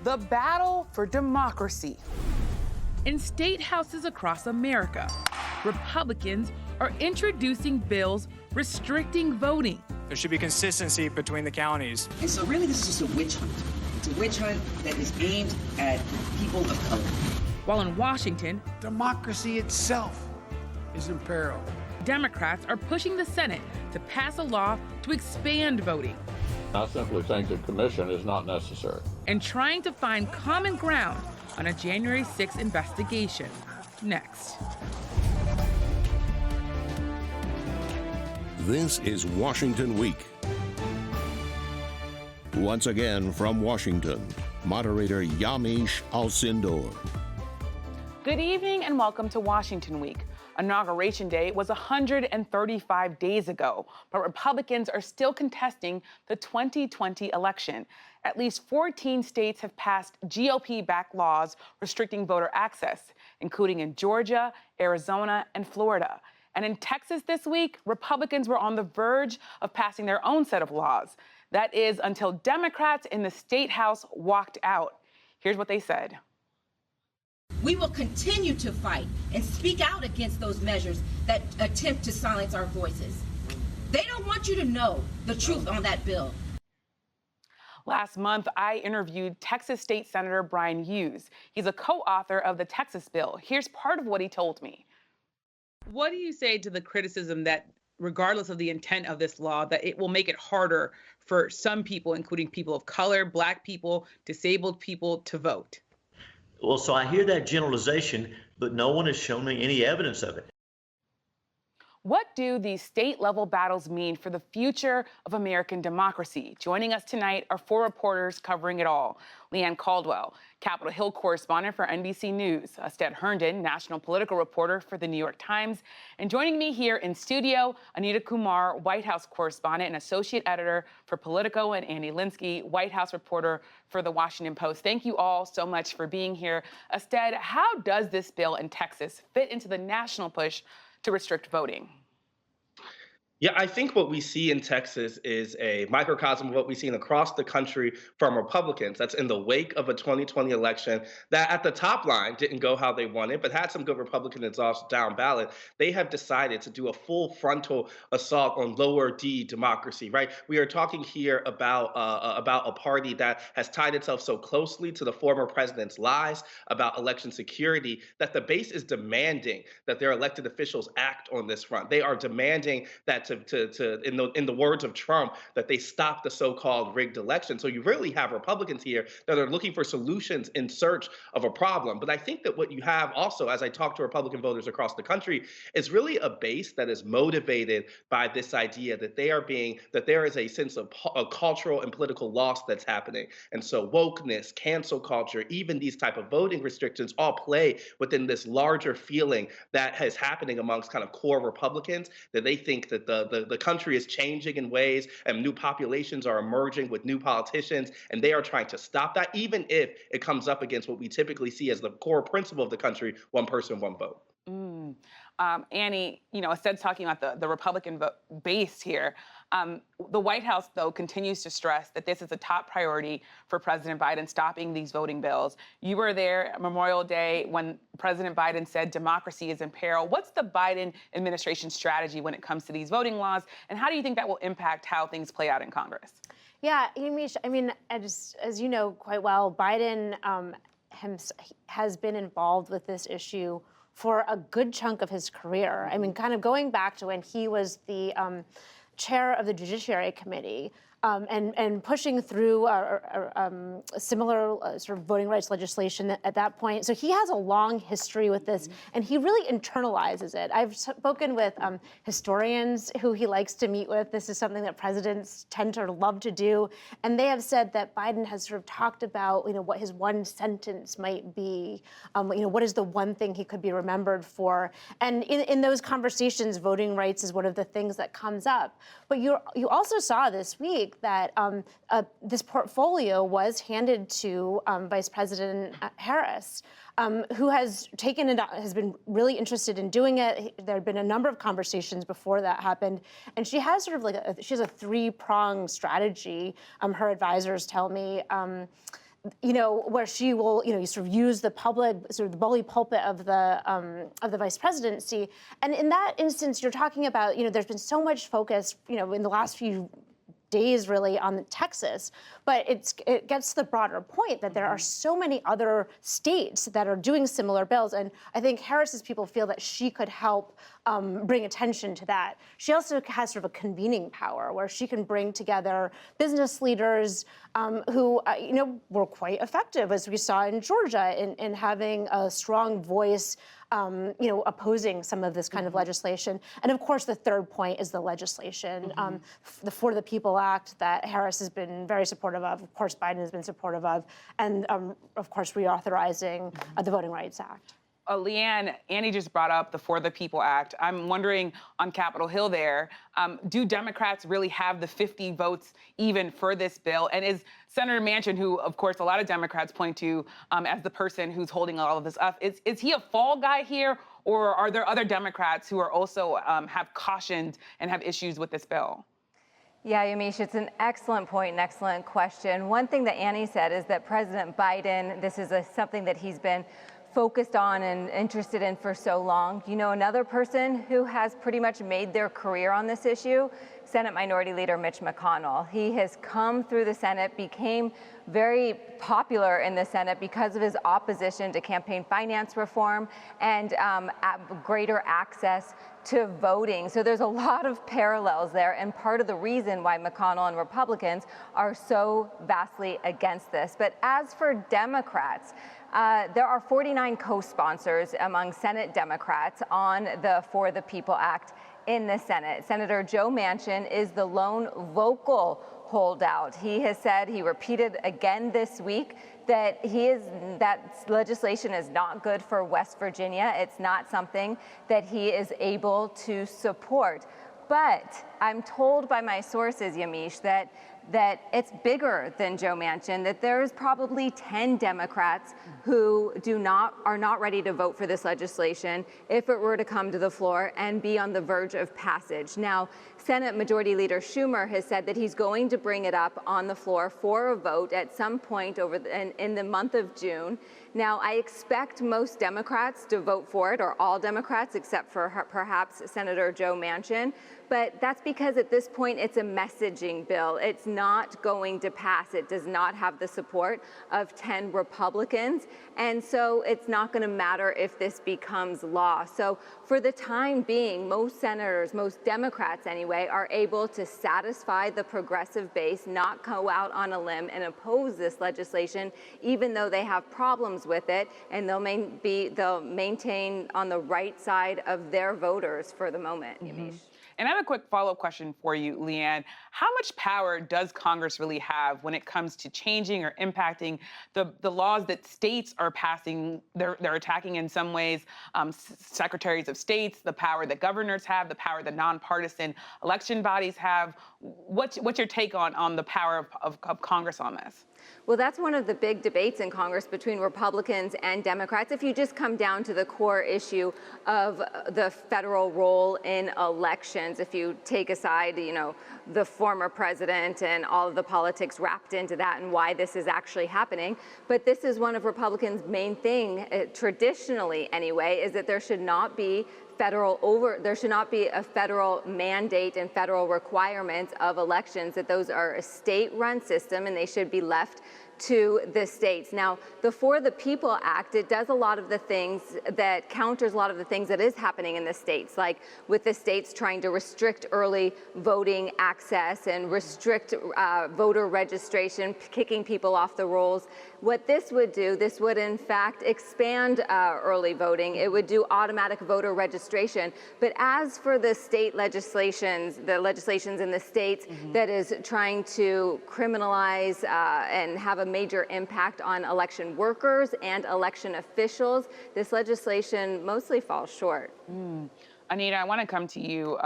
the battle for democracy. In state houses across America, Republicans are introducing bills restricting voting. There should be consistency between the counties. And so really this is just a witch hunt. It's a witch hunt that is aimed at people of color. While in Washington, democracy itself is in peril. Democrats are pushing the Senate to pass a law to expand voting. I simply think the commission is not necessary. And trying to find common ground on a January 6th investigation. Next. This is Washington Week. Once again from Washington, moderator Yamiche Alcindor. Good evening and welcome to Washington Week. Inauguration Day was 135 days ago, but Republicans are still contesting the 2020 election. At least 14 states have passed GOP-backed laws restricting voter access, including in Georgia, Arizona, and Florida. And in Texas this week, Republicans were on the verge of passing their own set of laws. That is, until Democrats in the state house walked out. Here's what they said. We will continue to fight and speak out against those measures that attempt to silence our voices. They don't want you to know the truth on that bill. Last month, I interviewed Texas State Senator Brian Hughes. He's a co-author of the Texas bill. Here's part of what he told me. What do you say to the criticism that, regardless of the intent of this law, that it will make it harder for some people, including people of color, Black people, disabled people, to vote? Well, so I hear that generalization, but no one has shown me any evidence of it. What do these state-level battles mean for the future of American democracy? Joining us tonight are four reporters covering it all. Leigh Caldwell, Capitol Hill correspondent for NBC News. Astead Herndon, national political reporter for The New York Times. And joining me here in studio, Anita Kumar, White House correspondent and associate editor for Politico, and Linskey, White House reporter for The Washington Post. Thank you all so much for being here. Astead, how does this bill in Texas fit into the national push to restrict voting? Yeah, I think what we see in Texas is a microcosm of what we've seen across the country from Republicans. That's in the wake of a 2020 election that at the top line didn't go how they wanted, but had some good Republican exhaust down ballot. They have decided to do a full frontal assault on lower D democracy, right? We are talking here about a party that has tied itself so closely to the former president's lies about election security that the base is demanding that their elected officials act on this front. They are demanding that in the words of Trump, that they stop the so-called rigged election. So you really have Republicans here that are looking for solutions in search of a problem. But I think that what you have also, as I talk to Republican voters across the country, is really a base that is motivated by this idea that there is a sense of a cultural and political loss that's happening. And so wokeness, cancel culture, even these type of voting restrictions all play within this larger feeling that is happening amongst kind of core Republicans, that they think that the country is changing in ways and new populations are emerging with new politicians, and they are trying to stop that, even if it comes up against what we typically see as the core principle of the country: one person, one vote. Annie, Astead's talking about the Republican base here. The White House, though, continues to stress that this is a top priority for President Biden, stopping these voting bills. You were there Memorial Day when President Biden said democracy is in peril. What's the Biden administration strategy when it comes to these voting laws, and how do you think that will impact how things play out in Congress? Yeah, Yamiche, I mean, as you know quite well, Biden has been involved with this issue for a good chunk of his career. I mean, kind of going back to when he was the chair of the Judiciary Committee and pushing through similar sort of voting rights legislation at that point. So he has a long history with this, and he really internalizes it. I've spoken with historians who he likes to meet with. This is something that presidents tend to love to do, and they have said that Biden has sort of talked about, what his one sentence might be, what is the one thing he could be remembered for. And in those conversations, voting rights is one of the things that comes up. But you also saw this week that this portfolio was handed to Vice President Harris, who has been really interested in doing it. There had been a number of conversations before that happened, and she has she has a three-pronged strategy. Her advisors tell me. where she will, sort of use the public, sort of the bully pulpit of the vice presidency. And in that instance, you're talking about, there's been so much focus, in the last few days really on Texas, but it gets to the broader point that there are so many other states that are doing similar bills, and I think Harris's people feel that she could help bring attention to that. She also has sort of a convening power where she can bring together business leaders who were quite effective, as we saw in Georgia, in having a strong voice opposing some of this kind of legislation. And of course, the third point is the legislation, the For the People Act that Harris has been very supportive of course, Biden has been supportive of, and of course, reauthorizing the Voting Rights Act. Leanne, Annie just brought up the For the People Act. I'm wondering on Capitol Hill there, do Democrats really have the 50 votes even for this bill? And is Senator Manchin, who of course a lot of Democrats point to as the person who's holding all of this up, is he a fall guy here? Or are there other Democrats who are also have cautioned and have issues with this bill? Yeah, Yamiche, it's an excellent point, an excellent question. One thing that Annie said is that President Biden, this is something that he's been focused on and interested in for so long. Another person who has pretty much made their career on this issue, Senate Minority Leader Mitch McConnell. He has come through the Senate, became very popular in the Senate because of his opposition to campaign finance reform and greater access to voting. So there's a lot of parallels there, and part of the reason why McConnell and Republicans are so vastly against this. But as for Democrats, there are 49 co-sponsors among Senate Democrats on the For the People Act in the Senate. Senator Joe Manchin is the lone vocal holdout. He has said, he repeated again this week, that that legislation is not good for West Virginia. It's not something that he is able to support. But I'm told by my sources, Yamiche, that it's bigger than Joe Manchin, that there's probably 10 Democrats who are not ready to vote for this legislation if it were to come to the floor and be on the verge of passage. Now, Senate Majority Leader Schumer has said that he's going to bring it up on the floor for a vote at some point in the month of June. Now, I expect most Democrats to vote for it, or all Democrats, except for perhaps Senator Joe Manchin. But that's because at this point, it's a messaging bill. It's not going to pass. It does not have the support of 10 Republicans. And so it's not going to matter if this becomes law. So for the time being, most senators, most Democrats anyway, are able to satisfy the progressive base, not go out on a limb and oppose this legislation, even though they have problems with it, and they'll maintain on the right side of their voters for the moment. Yamiche. And I have a quick follow-up question for you, Leanne. How much power does Congress really have when it comes to changing or impacting the laws that states are passing? They're attacking in some ways secretaries of states, the power that governors have, the power that nonpartisan election bodies have. What's your take on the power of Congress on this? Well, that's one of the big debates in Congress between Republicans and Democrats. If you just come down to the core issue of the federal role in elections, if you take aside, the former president and all of the politics wrapped into that and why this is actually happening. But this is one of Republicans' main thing, traditionally anyway, is that there should not be there should not be a federal mandate and federal requirements of elections, that those are a state-run system and they should be left to the states. Now, the For the People Act, it does a lot of the things that counters a lot of the things that is happening in the states, like with the states trying to restrict early voting access and restrict voter registration, kicking people off the rolls. What this would do, this would in fact expand early voting. It would do automatic voter registration. But as for the state legislations, the legislations in the states that is trying to criminalize and have a major impact on election workers and election officials, this legislation mostly falls short. Anita, I want to come to you.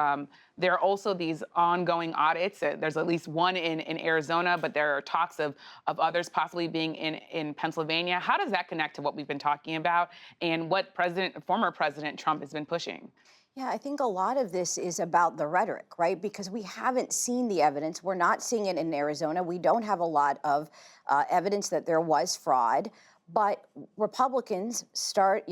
There are also these ongoing audits. There's at least one in Arizona, but there are talks of others possibly being in Pennsylvania. How does that connect to what we've been talking about and what former President Trump has been pushing? Yeah, I think a lot of this is about the rhetoric, right? Because we haven't seen the evidence. We're not seeing it in Arizona. We don't have a lot of evidence that there was fraud. But Republicans start,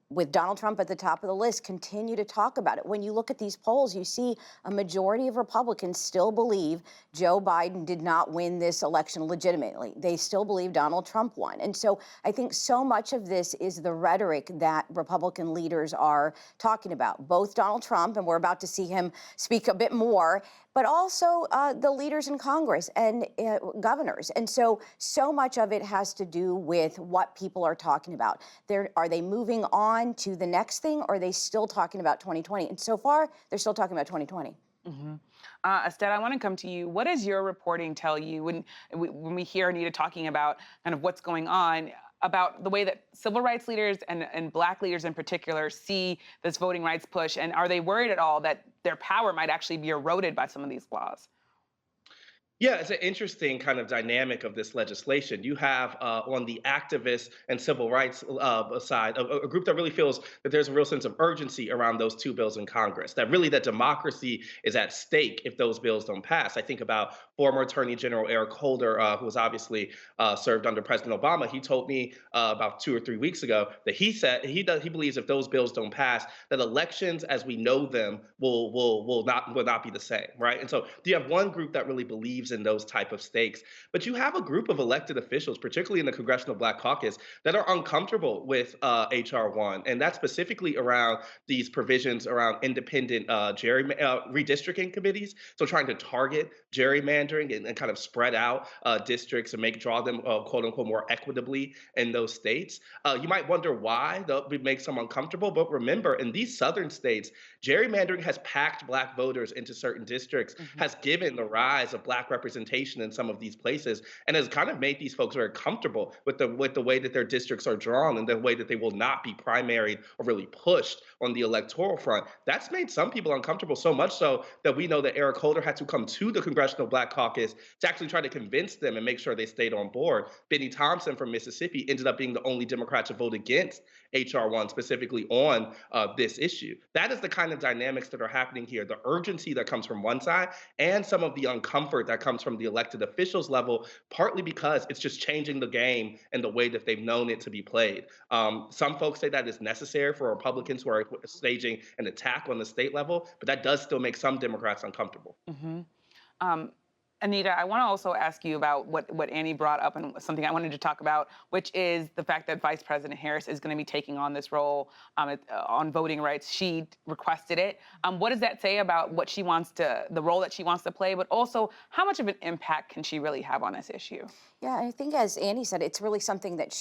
with Donald Trump at the top of the list, continue to talk about it. When you look at these polls, you see a majority of Republicans still believe Joe Biden did not win this election legitimately. They still believe Donald Trump won. And so I think so much of this is the rhetoric that Republican leaders are talking about, both Donald Trump, and we're about to see him speak a bit more, but also the leaders in Congress and governors. And so much of it has to do with what people are talking about. Are they moving on to the next thing, or are they still talking about 2020? And so far, they're still talking about 2020. Mm-hmm. Astead, I want to come to you. What does your reporting tell you when we hear Anita talking about kind of what's going on, about the way that civil rights leaders and Black leaders in particular see this voting rights push? And are they worried at all that their power might actually be eroded by some of these laws? Yeah, it's an interesting kind of dynamic of this legislation. You have on the activist and civil rights side a group that really feels that there's a real sense of urgency around those two bills in Congress, that really that democracy is at stake if those bills don't pass. I think about former Attorney General Eric Holder, who was obviously served under President Obama. He told me about 2 or 3 weeks ago that he said he believes if those bills don't pass, that elections as we know them will not be the same, right? And so you have one group that really believes in those type of stakes. But you have a group of elected officials, particularly in the Congressional Black Caucus, that are uncomfortable with H.R. 1, and that's specifically around these provisions around independent redistricting committees, so trying to target gerrymandering and kind of spread out districts and draw them, quote unquote, more equitably in those states. You might wonder why that would make some uncomfortable, but remember, in these southern states, gerrymandering has packed Black voters into certain districts, has given the rise of Black representation in some of these places, and has kind of made these folks very comfortable with the way that their districts are drawn and the way that they will not be primaried or really pushed on the electoral front. That's made some people uncomfortable, so much so that we know that Eric Holder had to come to the Congressional Black Caucus to actually try to convince them and make sure they stayed on board. Benny Thompson from Mississippi ended up being the only Democrat to vote against H.R. 1, specifically on this issue. That is the kind of dynamics that are happening here, the urgency that comes from one side and some of the uncomfort that comes from the elected officials level, partly because it's just changing the game and the way that they've known it to be played. Some folks say that is necessary for Republicans who are staging an attack on the state level, but that does still make some Democrats uncomfortable. Anita, I want to also ask you about what Annie brought up and something I wanted to talk about, which is the fact that Vice President Harris is going to be taking on this role on voting rights. She requested it. What does that say about what she wants to, the role that she wants to play, but also how much of an impact can she really have on this issue? Yeah, I think as Annie said, it's really something that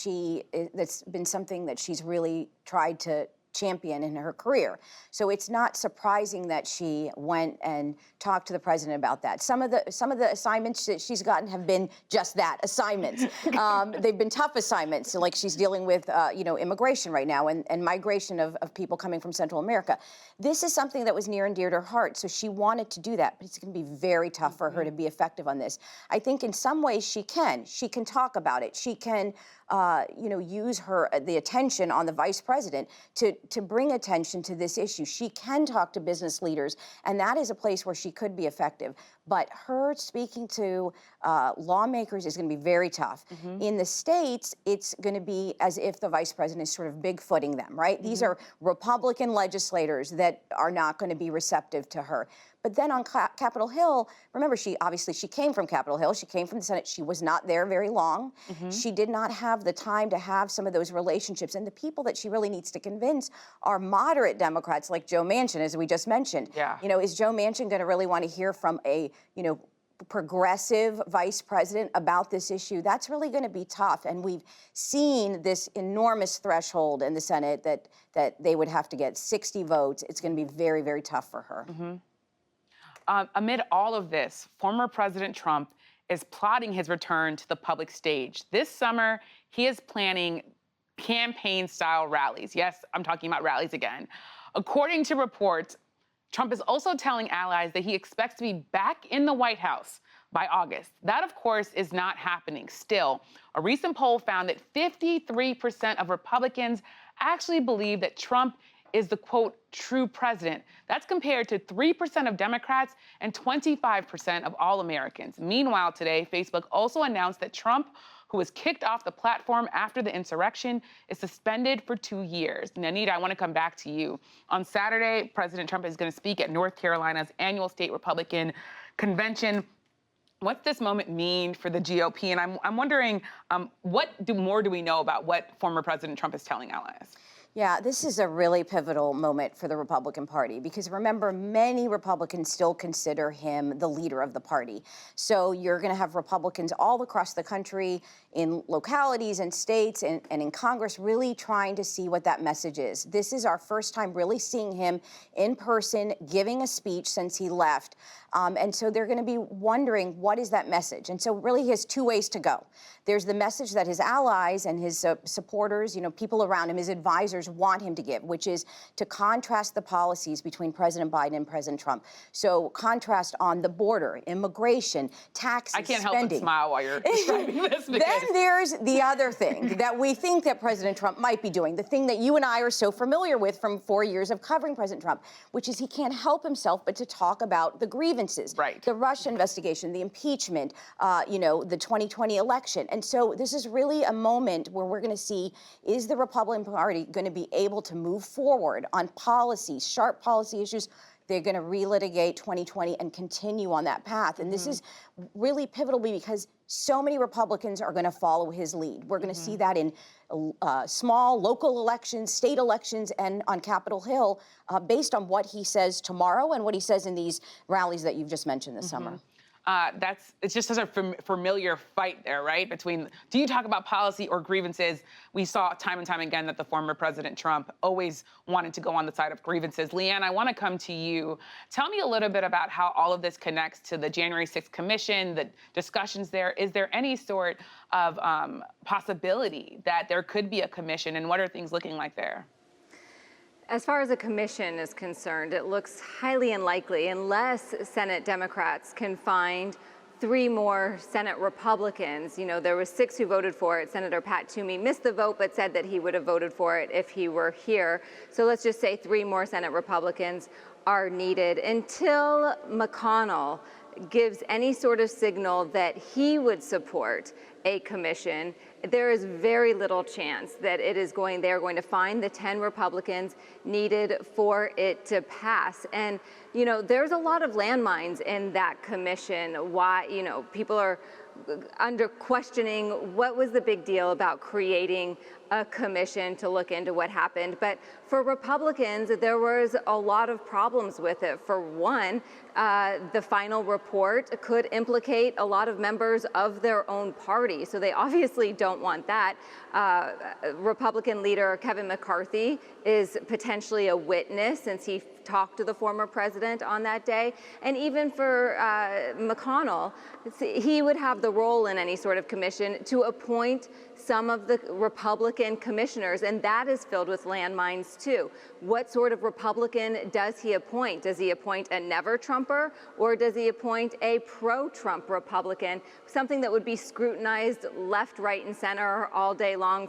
that's been something that she's really tried to champion in her career. So it's not surprising that she went and talked to the president about that. Some of the assignments that she's gotten have been just that, assignments. They've been tough assignments, like she's dealing with immigration right now and migration of people coming from Central America. This is something that was near and dear to her heart, so she wanted to do that, but it's going to be very tough for her to be effective on this. I think in some ways she can talk about it. She can use the attention on the vice president to bring attention to this issue. She can talk to business leaders, and that is a place where she could be effective. But her speaking to lawmakers is going to be very tough. In the states, it's going to be as if the vice president is sort of bigfooting them, right? These are Republican legislators that are not going to be receptive to her. But then on Capitol Hill, remember, she came from Capitol Hill. She came from the Senate. She was not there very long. She did not have the time to have some of those relationships. And the people that she really needs to convince are moderate Democrats like Joe Manchin, as we just mentioned. Yeah. Is Joe Manchin going to really want to hear from a, progressive vice president about this issue? That's really going to be tough. And we've seen this enormous threshold in the Senate that they would have to get 60 votes. It's going to be very, very tough for her. Amid all of this, former President Trump is plotting his return to the public stage. This summer, he is planning campaign-style rallies. Yes, I'm talking about rallies again. According to reports, Trump is also telling allies that he expects to be back in the White House by August. That, of course, is not happening. Still, a recent poll found that 53% of Republicans actually believe that Trump is the, quote, true president. That's compared to 3% of Democrats and 25% of all Americans. Meanwhile, today, Facebook also announced that Trump, who was kicked off the platform after the insurrection, is suspended for 2 years. And Anita, I want to come back to you. On Saturday, President Trump is going to speak at North Carolina's annual state Republican convention. What's this moment mean for the GOP? And I'm wondering, what more do we know about what former President Trump is telling allies? Yeah, this is a really pivotal moment for the Republican Party because remember, many Republicans still consider him the leader of the party. So you're going to have Republicans all across the country in localities and states and in Congress really trying to see what that message is. This is our first time really seeing him in person giving a speech since he left. And so they're going to be wondering, what is that message? And so really he has two ways to go. There's the message that his allies and his supporters, you know, people around him, his advisors want him to give, which is to contrast the policies between President Biden and President Trump. So contrast on the border, immigration, taxes, I can't spending. help but smile while you're describing this. Then there's the other thing that we think that President Trump might be doing, the thing that you and I are so familiar with from 4 years of covering President Trump, which is he can't help himself but to talk about the grievances, right? The Russia investigation, the impeachment, you know, the 2020 election. And so this is really a moment where we're going to see, is the Republican Party going to be able to move forward on policies, sharp policy issues? They're going to relitigate 2020 and continue on that path. And this is really pivotal because so many Republicans are going to follow his lead. We're going to see that in small local elections, state elections, and on Capitol Hill, based on what he says tomorrow and what he says in these rallies that you've just mentioned this summer. It's just such a familiar fight there, right? Between, do you talk about policy or grievances? We saw time and time again that the former President Trump always wanted to go on the side of grievances. Leanne, I want to come to you. Tell me a little bit about how all of this connects to the January 6th commission, the discussions there. Is there any sort of possibility that there could be a commission, and what are things looking like there? As far as a commission is concerned, it looks highly unlikely unless Senate Democrats can find 3 more Senate Republicans. You know, there were 6 who voted for it. Senator Pat Toomey missed the vote, but said that he would have voted for it if he were here. So let's just say 3 more Senate Republicans are needed until McConnell gives any sort of signal that he would support a commission. There is very little chance that they're going to find the 10 Republicans needed for it to pass. And, you know, there's a lot of landmines in that commission. Why, you know, people are under questioning what was the big deal about creating a commission to look into what happened. But for Republicans, there was a lot of problems with it. For one, the final report could implicate a lot of members of their own party. So they obviously don't want that. Republican leader Kevin McCarthy is potentially a witness since he talked to the former president on that day. And even for McConnell, he would have the role in any sort of commission to appoint some of the Republican commissioners, and that is filled with landmines too. What sort of Republican does he appoint? Does he appoint a never-Trumper, or does he appoint a pro-Trump Republican, something that would be scrutinized left, right, and center all day long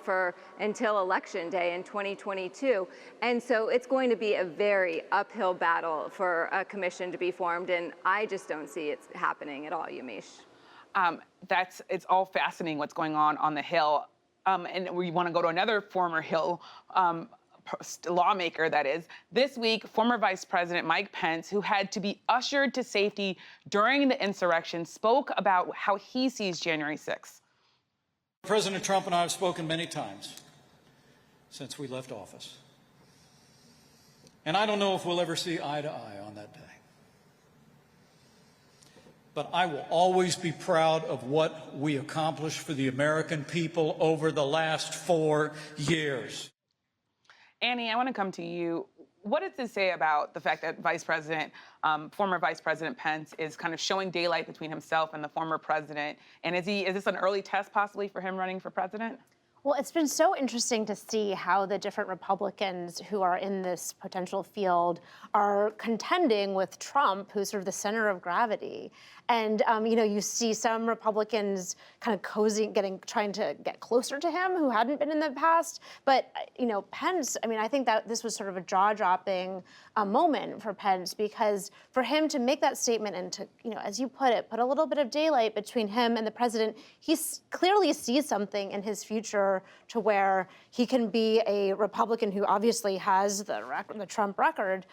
until Election Day in 2022? And so it's going to be a very uphill battle for a commission to be formed, and I just don't see it happening at all, Yamiche. It's all fascinating what's going on the Hill. And we want to go to another former Hill lawmaker, that is. This week, former Vice President Mike Pence, who had to be ushered to safety during the insurrection, spoke about how he sees January 6th. President Trump and I have spoken many times since we left office. And I don't know if we'll ever see eye to eye on that day. But I will always be proud of what we accomplished for the American people over the last 4 years. Annie, I want to come to you. What does this say about the fact that former Vice President Pence is kind of showing daylight between himself and the former president? And is this an early test possibly for him running for president? Well, it's been so interesting to see how the different Republicans who are in this potential field are contending with Trump, who's sort of the center of gravity. And, you see some Republicans kind of trying to get closer to him who hadn't been in the past. But, Pence, I think that this was sort of a jaw-dropping moment for Pence, because for him to make that statement and to, as you put it, put a little bit of daylight between him and the president, he clearly sees something in his future to where he can be a Republican who obviously has the Trump record,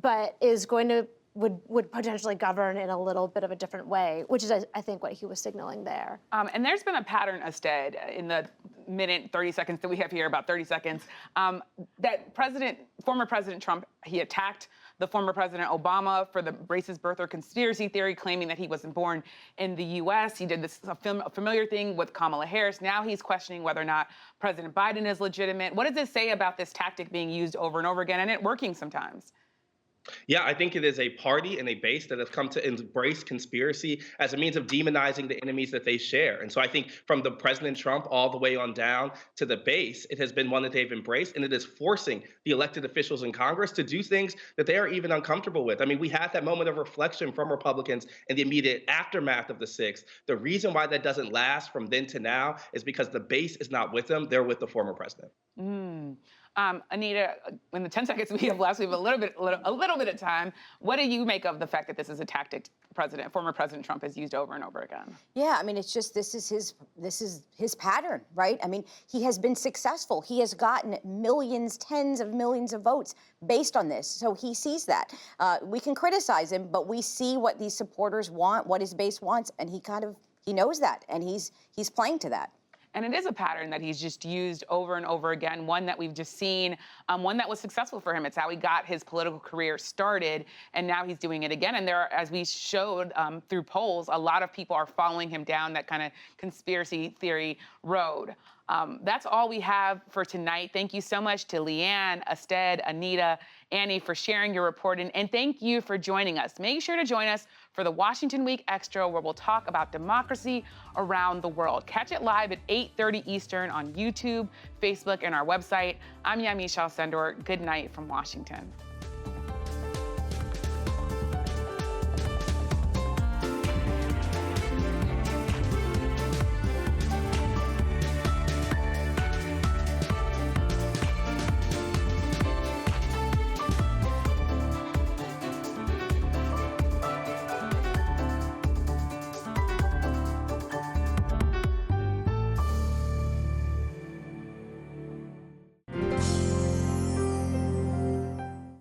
but is going to would potentially govern in a little bit of a different way, which is, I think, what he was signaling there. And there's been a pattern, Astead, in the minute, 30 seconds that we have here, about 30 seconds, that former President Trump, he attacked the former President Obama for the racist birther conspiracy theory, claiming that he wasn't born in the U.S. He did this familiar thing with Kamala Harris. Now he's questioning whether or not President Biden is legitimate. What does this say about this tactic being used over and over again and it working sometimes? Yeah, I think it is a party and a base that has come to embrace conspiracy as a means of demonizing the enemies that they share. And so I think from the President Trump all the way on down to the base, it has been one that they've embraced, and it is forcing the elected officials in Congress to do things that they are even uncomfortable with. We had that moment of reflection from Republicans in the immediate aftermath of the 6th. The reason why that doesn't last from then to now is because the base is not with them. They're with the former president. Anita, in the 10 seconds we have left, we have a little bit of time. What do you make of the fact that this is a tactic former President Trump has used over and over again? Yeah, it's just this is his pattern, right? He has been successful. He has gotten millions, tens of millions of votes based on this. So he sees that. We can criticize him, but we see what these supporters want, what his base wants, and he knows that, and he's playing to that. And it is a pattern that he's just used over and over again, one that we've just seen, one that was successful for him. It's how he got his political career started, and now he's doing it again. And there are, as we showed through polls, a lot of people are following him down that kind of conspiracy theory road. That's all we have for tonight. Thank you so much to Leanne, Astead, Anita, Annie for sharing your reporting, and thank you for joining us. Make sure to join us for the Washington Week Extra, where we'll talk about democracy around the world. Catch it live at 8:30 Eastern on YouTube, Facebook, and our website. I'm Yamiche Alcindor. Good night from Washington.